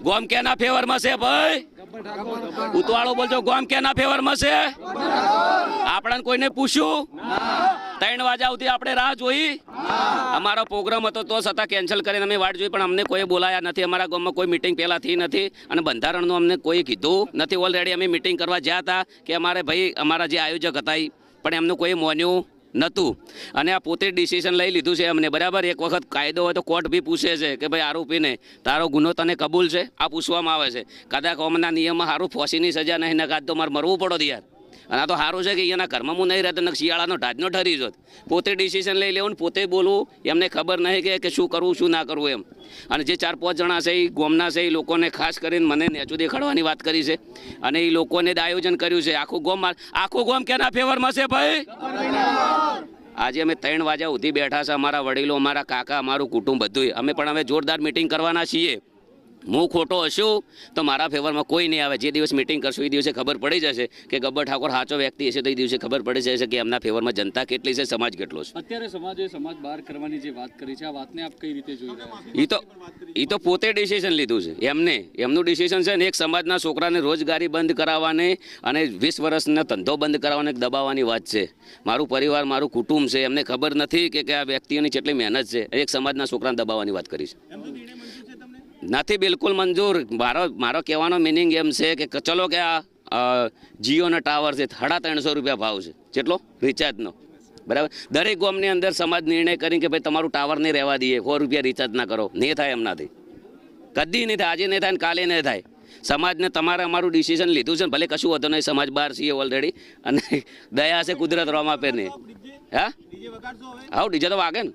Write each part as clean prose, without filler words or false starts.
ગોમ કેના ફેવરમાં છે ભાઈ? ઉતવાળો બોલજો, ગોમ કેના ફેવરમાં છે? આપણને કોઈને પૂછ્યું? 3 વાગ્યા સુધી આપણે રાહ જોઈ. અમારો પ્રોગ્રામ હતો તો છતાં કેન્સલ કરીને અમે વાટ જોઈ, પણ અમને કોઈ બોલાયા નથી. અમારા ગામમાં કોઈ મિટિંગ પહેલાં થઈ નથી અને બંધારણનું અમને કોઈ કીધું નથી. ઓલરેડી અમે મિટિંગ કરવા જ્યાં હતા કે અમારે ભાઈ અમારા જે આયોજક હતા પણ એમનું કોઈ માન્યું નહોતું અને આ પોતે ડિસિઝન લઈ લીધું છે એમને. બરાબર, એક વખત કાયદો હોય તો કોર્ટ બી પૂછે છે કે ભાઈ આરોપીને તારો ગુનો તને કબૂલ છે? આ પૂછવામાં આવે છે. કદાચ કોમના નિયમમાં સારું ફાંસીની સજા નહીં નકાત તો મારે મરવું પડો યાર. અને આ તો સારું છે કે અહીંયાના ઘરમાં હું નહીં રહેતો ને શિયાળાનો ઢાજનો ઠરી જોત. પોતે ડિસિઝન લઈ લેવું ને પોતે બોલવું, એમને ખબર નહીં કે શું કરવું શું ના કરવું એમ. અને જે 4-5 જણા છે એ ગોમના છે એ લોકોને ખાસ કરીને મને નેચું દેખાડવાની વાત કરી છે અને એ લોકોને જ આયોજન કર્યું છે. આખું ગોમ કેના ફેવરમાં છે ભાઈ? આજે અમે 3 વાગ્યા સુધી બેઠા છે. અમારા વડીલો, અમારા કાકા, અમારું કુટુંબ બધું. અમે પણ હવે જોરદાર મિટિંગ કરવાના છીએ. હું ખોટો હશું તો મારા ફેવરમાં કોઈ નહીં આવે. જે દિવસ મિટિંગ કરશું એ દિવસે ખબર પડી જશે કે ગબ્બર ઠાકોર સાચો વ્યક્તિ હશે તો એ દિવસે ખબર પડી જશે કે એમના ફેવરમાં જનતા કેટલી છે, સમાજ કેટલો છે. અત્યારે સમાજ બહાર કરવાની જે વાત કરી છે, આ વાતને આપ કઈ રીતે જોઈ રહ્યા છો? એ તો પોતે ડિસિઝન લીધું છે એમનું ડિસિઝન છે ને. એક સમાજના છોકરાને રોજગારી બંધ કરાવવાની અને 20 વર્ષનો ધંધો બંધ કરાવવાને દબાવવાની વાત છે. મારું પરિવાર, મારું કુટુંબ છે, એમને ખબર નથી કે આ વ્યક્તિઓની કેટલી મહેનત છે. એક સમાજના છોકરાને દબાવવાની વાત કરી છે. નથી બિલકુલ મંજૂર. મારો કહેવાનો મિનિંગ એમ છે કે ચલો કે આ જીઓના ટાવર છે 350 રૂપિયા ભાવ છે. કેટલો? રિચાર્જનો. બરાબર, દરેક ગામની અંદર સમાજ નિર્ણય કરી કે ભાઈ તમારું ટાવર નહીં રહેવા દઈએ, 100 રૂપિયા રિચાર્જ ના કરો. નહીં થાય એમનાથી, કદી નહીં થાય. આજે નહીં થાય ને કાલે નહીં થાય. સમાજને તમારે અમારું ડિસિઝન લીધું છે ને, ભલે કશું હતું નહીં, સમાજ બહાર છીએ ઓલરેડી અને દયા છે કુદરત રોમ આપે નહીં. હા આવું ડીજે તો વાગે ને,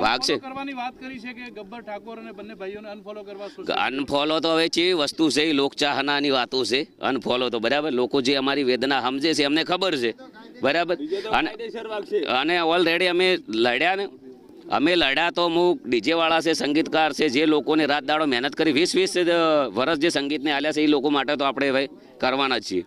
વાગશે. કરવાની વાત કરી છે કે ગબ્બર ઠાકોર અને બંને ભાઈઓને અનફોલો કરવા. અનફોલો તો હવે છે વસ્તુ છે, લોકચાહનાની વાતો છે. અનફોલો તો બરાબર, લોકો જે અમારી વેદના સમજે છે એમને ખબર છે. બરાબર, અને ઓલરેડી અમે લડ્યા તો હું ડીજેવાળા છે, સંગીતકાર છે, જે લોકોને રાત દાડો મહેનત કરી 20 વર્ષ જે સંગીતને આલ્યા છે એ લોકો માટે તો આપણે ભાઈ કરવાના જ છીએ.